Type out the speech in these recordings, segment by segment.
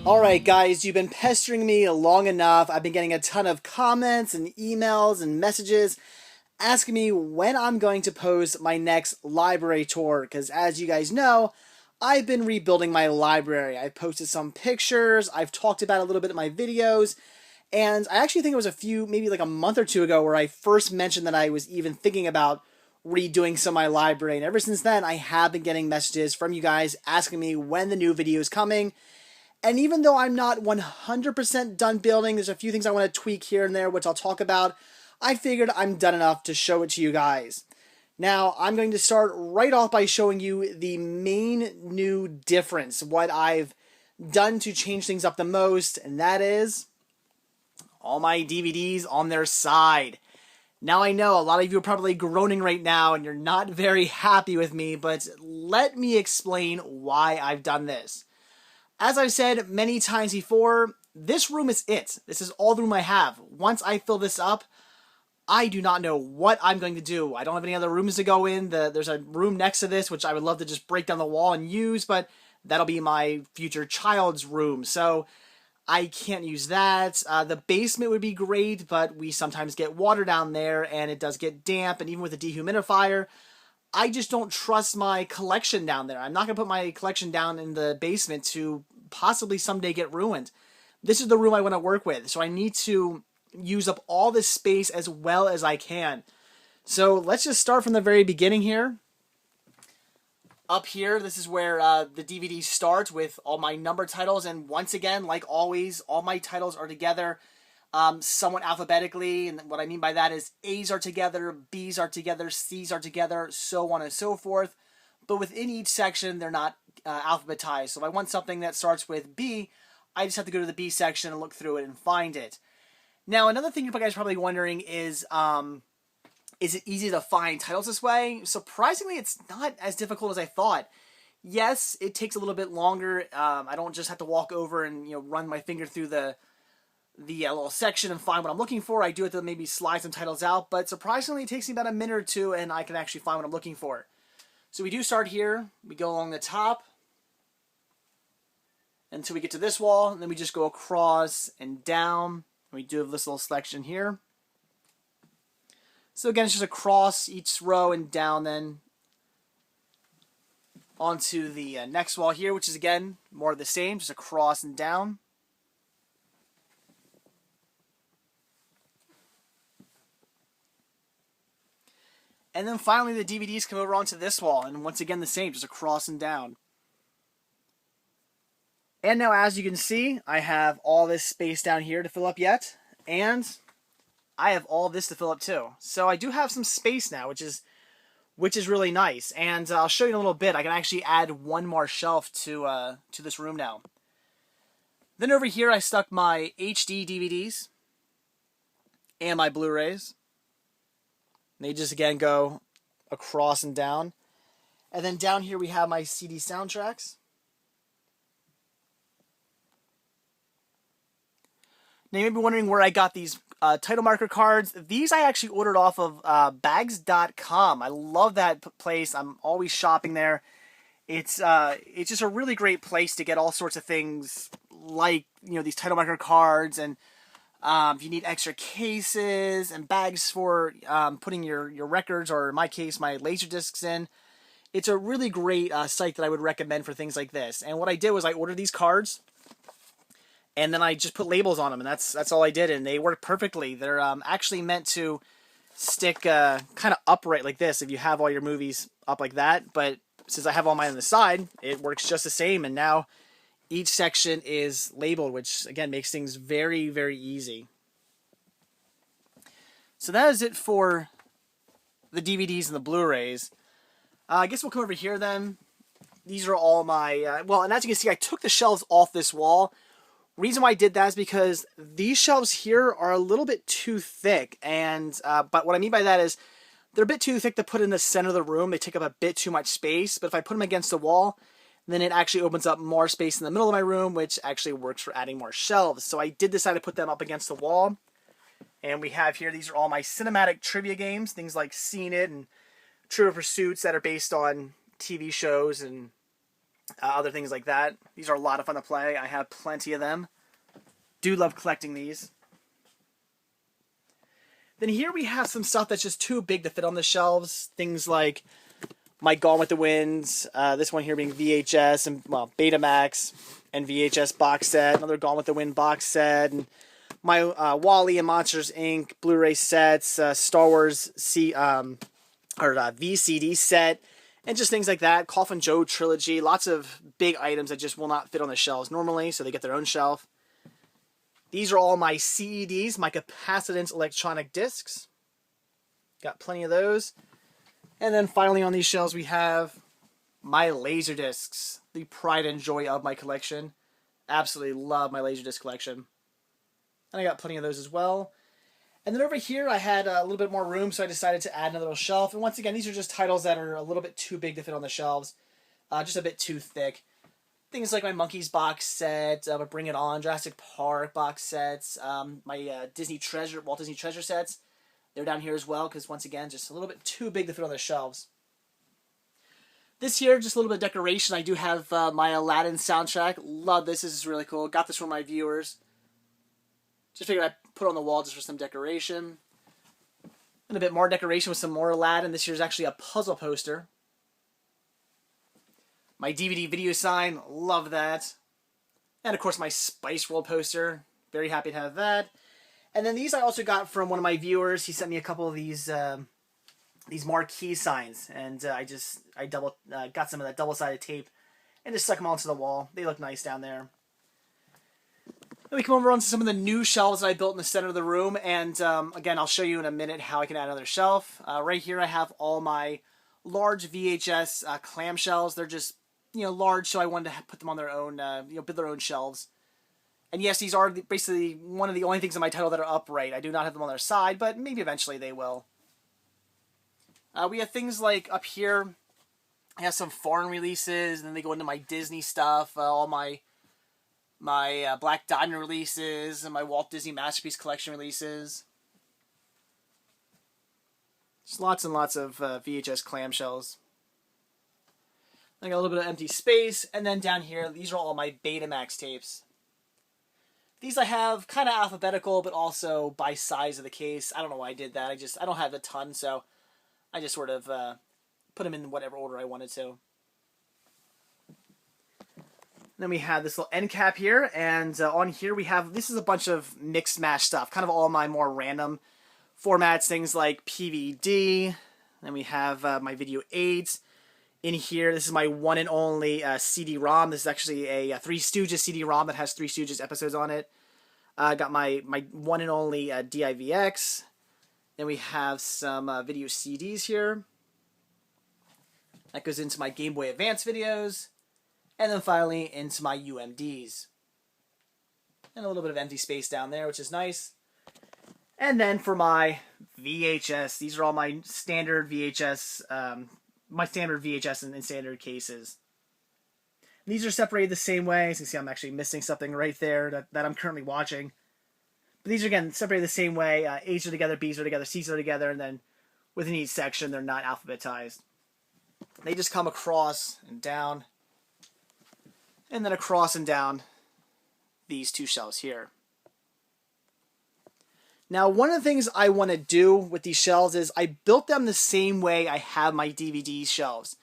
Alright guys, you've been pestering me long enough. I've been getting a ton of comments and emails and messages asking me when I'm going to post my next library tour, because as you guys know, I've been rebuilding my library. I've posted some pictures, I've talked about it a little bit in my videos, and I actually think it was maybe like a month or two ago where I first mentioned that I was even thinking about redoing some of my library, and ever since then I have been getting messages from you guys asking me when the new video is coming. And even though I'm not 100% done building, there's a few things I want to tweak here and there, which I'll talk about. I figured I'm done enough to show it to you guys. Now, I'm going to start right off by showing you the main new difference, what I've done to change things up the most, and that is all my DVDs on their side. Now, I know a lot of you are probably groaning right now and you're not very happy with me, but let me explain why I've done this. As I've said many times before, this room is it. This is all the room I have. Once I fill this up, I do not know what I'm going to do. I don't have any other rooms to go in. There's a room next to this, which I would love to just break down the wall and use, but that'll be my future child's room, so I can't use that. The basement would be great, but we sometimes get water down there, and it does get damp, and even with a dehumidifier, I just don't trust my collection down there. I'm not going to put my collection down in the basement to possibly someday get ruined. This is the room I want to work with, so I need to use up all this space as well as I can. So let's just start from the very beginning here. Up here, this is where the DVD starts with all my number titles, and once again, like always, all my titles are together somewhat alphabetically, and what I mean by that is A's are together, B's are together, C's are together, so on and so forth. But within each section, they're not alphabetized. So if I want something that starts with B, I just have to go to the B section and look through it and find it. Now, another thing you guys are probably wondering is it easy to find titles this way? Surprisingly, it's not as difficult as I thought. Yes, it takes a little bit longer. I don't just have to walk over and run my finger through the little section and find what I'm looking for. I do have to maybe slide some titles out, but surprisingly, it takes me about a minute or two, and I can actually find what I'm looking for. So we do start here. We go along the top until we get to this wall, and then we just go across and down. We do have this little selection here. So again, it's just across each row and down then onto the next wall here, which is again more of the same, just across and down. And then finally the DVDs come over onto this wall, and once again the same, just across and down. And now, as you can see, I have all this space down here to fill up yet, and I have all this to fill up too. So I do have some space now, which is really nice. And I'll show you in a little bit. I can actually add one more shelf to this room now. Then over here, I stuck my HD DVDs and my Blu-rays. They just again go across and down. And then down here we have my CD soundtracks. Now you may be wondering where I got these title marker cards. These I actually ordered off of bags.com. I love that place. I'm always shopping there. It's just a really great place to get all sorts of things like these title marker cards, and if you need extra cases and bags for putting your records, or in my case my laser discs in. It's a really great site that I would recommend for things like this. And what I did was I ordered these cards, and then I just put labels on them, and that's all I did, and they work perfectly. They're actually meant to stick kind of upright like this if you have all your movies up like that, but since I have all mine on the side, it works just the same, and now each section is labeled, which again makes things very, very easy. So that is it for the DVDs and the Blu-rays. I guess we'll come over here then. These are all my, well, and as you can see, I took the shelves off this wall. Reason why I did that is because these shelves here are a little bit too thick, and but what I mean by that is they're a bit too thick to put in the center of the room. They take up a bit too much space, but if I put them against the wall, then it actually opens up more space in the middle of my room, which actually works for adding more shelves. So I did decide to put them up against the wall, and we have here, these are all my cinematic trivia games, things like Seen It and Trivial Pursuits that are based on TV shows and Other things like that. These are a lot of fun to play. I have plenty of them. Do love collecting these. Then here we have some stuff that's just too big to fit on the shelves. Things like my Gone with the Wind, this one here being VHS and, well, Betamax and VHS box set, another Gone with the Wind box set, and my Wall-E and Monsters Inc. Blu-ray sets, Star Wars VCD set, and just things like that. Coffin Joe trilogy, lots of big items that just will not fit on the shelves normally, so they get their own shelf. These are all my CEDs, my capacitance electronic discs. Got plenty of those. And then finally on these shelves we have my laser discs, the pride and joy of my collection. Absolutely love my laser disc collection. And I got plenty of those as well. And then over here I had a little bit more room, so I decided to add another little shelf. And once again, these are just titles that are a little bit too big to fit on the shelves. Just a bit too thick. Things like my Monkeys box set, Bring It On, Jurassic Park box sets, my Walt Disney Treasure sets. They're down here as well, because once again, just a little bit too big to fit on the shelves. This here, just a little bit of decoration. I do have my Aladdin soundtrack. Love this. This is really cool. Got this from my viewers. Just figured I'd put it on the wall just for some decoration. And a bit more decoration with some more Aladdin. This here's actually a puzzle poster. My DVD video sign, love that. And of course my Spice World poster, very happy to have that. And then these I also got from one of my viewers. He sent me a couple of these marquee signs, and I got some of that double-sided tape and just stuck them onto the wall. They look nice down there. Then we come over onto some of the new shelves that I built in the center of the room, and again, I'll show you in a minute how I can add another shelf. Right here I have all my large VHS clamshells. They're just large, so I wanted to put them on their own, build their own shelves. And yes, these are basically one of the only things in my title that are upright. I do not have them on their side, but maybe eventually they will. We have things like up here, I have some foreign releases, and then they go into my Disney stuff, all my Black Diamond releases, and my Walt Disney Masterpiece Collection releases. Just lots and lots of VHS clamshells. I got a little bit of empty space, and then down here, these are all my Betamax tapes. These I have kind of alphabetical, but also by size of the case. I don't know why I did that. I don't have a ton, so I just sort of put them in whatever order I wanted to. Then we have this little end cap here, and on here we have, this is a bunch of mixed mash stuff, kind of all my more random formats, things like PVD. Then we have my video aids. In here, this is my one and only CD-ROM. This is actually a Three Stooges CD-ROM that has Three Stooges episodes on it. I got my one and only DIVX. Then we have some video CDs here. That goes into my Game Boy Advance videos. And then finally into my UMDs. And a little bit of empty space down there, which is nice. And then for my VHS, these are all my standard VHS in standard cases. And these are separated the same way. As you can see, I'm actually missing something right there that I'm currently watching. But these are, again, separated the same way. A's are together, B's are together, C's are together, and then within each section, they're not alphabetized. They just come across and down, and then across and down these two shelves here. Now, one of the things I want to do with these shelves is I built them the same way I have my DVD shelves.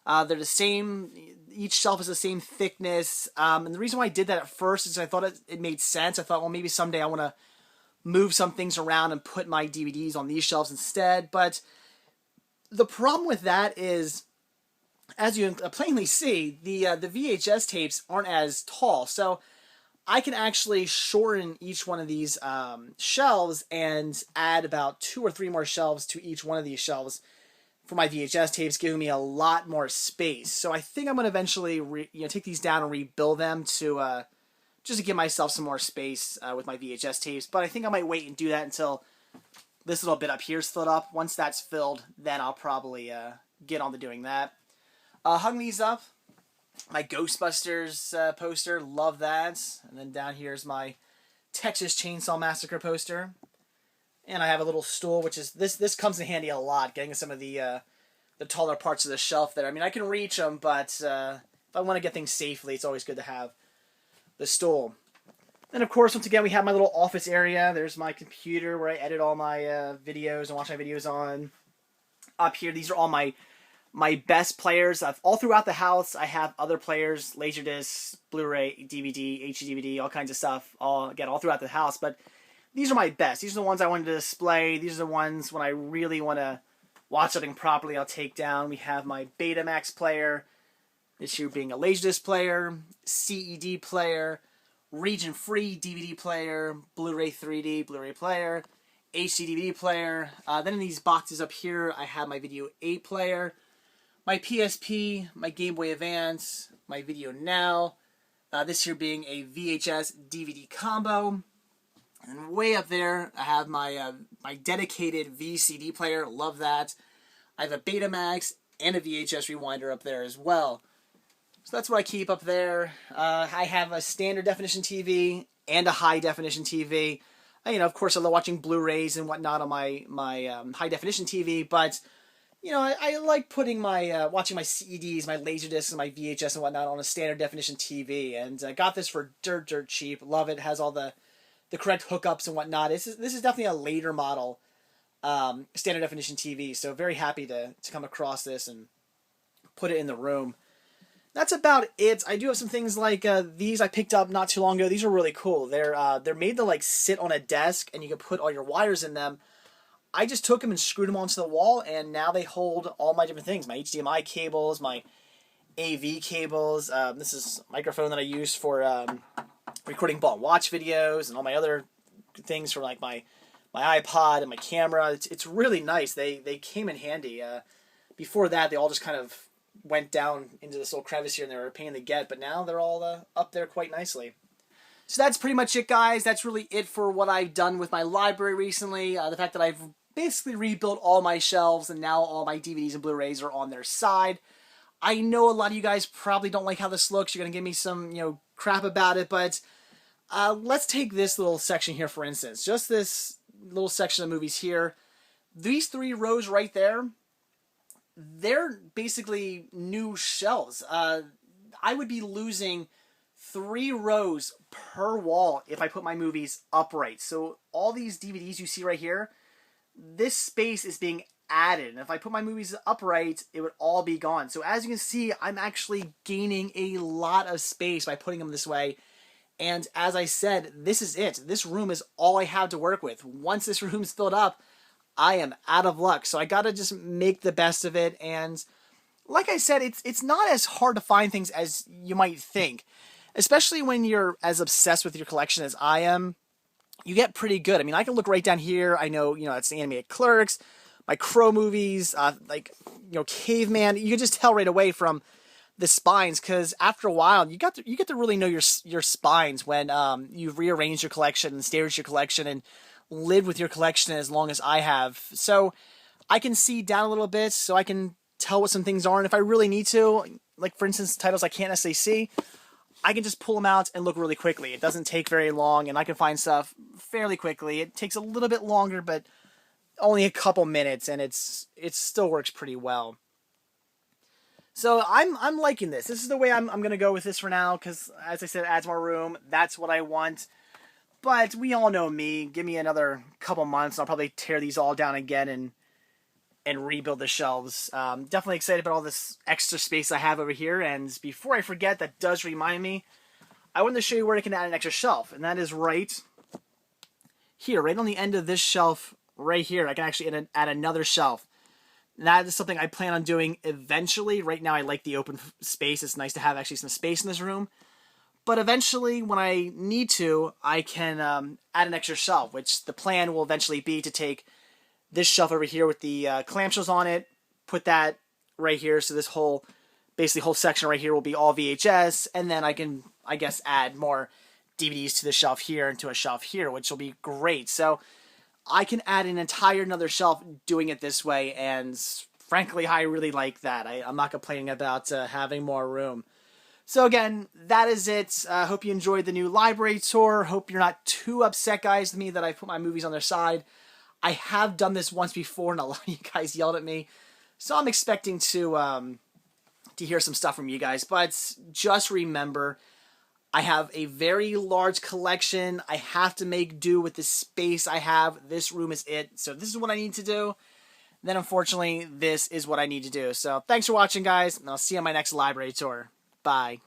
They're the same, each shelf is the same thickness, and the reason why I did that at first is I thought it made sense. I thought, well, maybe someday I want to move some things around and put my DVDs on these shelves instead, but the problem with that is, as you plainly see, the VHS tapes aren't as tall, so I can actually shorten each one of these shelves and add about 2 or 3 more shelves to each one of these shelves for my VHS tapes, giving me a lot more space. So I think I'm going to eventually take these down and rebuild them to just to give myself some more space with my VHS tapes. But I think I might wait and do that until this little bit up here is filled up. Once that's filled, then I'll probably get on to doing that. Hung these up. My Ghostbusters poster, love that. And then down here is my Texas Chainsaw Massacre poster. And I have a little stool, which is, this comes in handy a lot, getting some of the taller parts of the shelf there. I mean, I can reach them, but if I want to get things safely, it's always good to have the stool. Then, of course, once again, we have my little office area. There's my computer where I edit all my videos and watch my videos on. Up here, these are all my best players. All throughout the house, I have other players, Laserdisc, Blu-ray, DVD, HD DVD, all kinds of stuff, all throughout the house. But these are my best. These are the ones I wanted to display. These are the ones when I really want to watch something properly, I'll take down. We have my Betamax player, this here being a Laserdisc player, CED player, region-free DVD player, Blu-ray 3D, Blu-ray player, HD DVD player. Then in these boxes up here, I have my Video 8 player, my PSP, my Game Boy Advance, my Video Now, this here being a VHS DVD combo. And way up there, I have my my dedicated VCD player. Love that. I have a Betamax and a VHS rewinder up there as well. So that's what I keep up there. I have a standard definition TV and a high definition TV. Of course, I love watching Blu-rays and whatnot on my high definition TV, but I like putting my watching my CDs, my Laserdiscs, and my VHS and whatnot on a standard definition TV. And I got this for dirt cheap. Love it. It has all the correct hookups and whatnot. This is definitely a later model standard definition TV. So very happy to come across this and put it in the room. That's about it. I do have some things like these I picked up not too long ago. These are really cool. They're made to like sit on a desk and you can put all your wires in them. I just took them and screwed them onto the wall, and now they hold all my different things. My HDMI cables, my AV cables. This is a microphone that I use for recording ball and watch videos, and all my other things for like my iPod and my camera. It's really nice. They came in handy. Before that, they all just kind of went down into this little crevice here, and they were a pain to get, but now they're all up there quite nicely. So that's pretty much it, guys. That's really it for what I've done with my library recently. The fact that I've basically rebuilt all my shelves, and now all my DVDs and Blu-rays are on their side. I know a lot of you guys probably don't like how this looks. You're going to give me some, crap about it, but let's take this little section here, for instance. Just this little section of movies here. These 3 rows right there, they're basically new shelves. I would be losing 3 rows per wall if I put my movies upright. So all these DVDs you see right here, this space is being added. And if I put my movies upright, it would all be gone. So as you can see, I'm actually gaining a lot of space by putting them this way. And as I said, this is it. This room is all I have to work with. Once this room is filled up, I am out of luck. So I gotta just make the best of it. And like I said, it's not as hard to find things as you might think. Especially when you're as obsessed with your collection as I am. You get pretty good. I mean, I can look right down here. I know, it's the animated Clerks, my Crow movies, Caveman. You can just tell right away from the spines, because after a while, you get to really know your spines when you've rearranged your collection and staged your collection and lived with your collection as long as I have. So I can see down a little bit, so I can tell what some things are, and if I really need to, like for instance, titles I can't necessarily see, I can just pull them out and look really quickly. It doesn't take very long, and I can find stuff fairly quickly. It takes a little bit longer, but only a couple minutes, and it still works pretty well. So I'm liking this. This is the way I'm going to go with this for now, because as I said, it adds more room. That's what I want. But we all know me. Give me another couple months, and I'll probably tear these all down again and rebuild the shelves. Definitely excited about all this extra space I have over here. And before I forget, that does remind me, I wanted to show you where I can add an extra shelf. And that is right here, right on the end of this shelf right here. I can actually add another shelf. And that is something I plan on doing eventually. Right now I like the open space. It's nice to have actually some space in this room. But eventually, when I need to, I can add an extra shelf, which the plan will eventually be to take this shelf over here with the clamshells on it, put that right here, so this whole section right here will be all VHS, and then I can, I guess, add more DVDs to the shelf here and to a shelf here, which will be great. So I can add an entire another shelf doing it this way, and frankly, I really like that. I'm not complaining about having more room. So again, that is it. Hope you enjoyed the new library tour. Hope you're not too upset, guys, with me that I put my movies on their side. I have done this once before, and a lot of you guys yelled at me. So I'm expecting to to hear some stuff from you guys. But just remember, I have a very large collection. I have to make do with the space I have. This room is it. So this is what I need to do. Then unfortunately, this is what I need to do. So thanks for watching, guys, and I'll see you on my next library tour. Bye.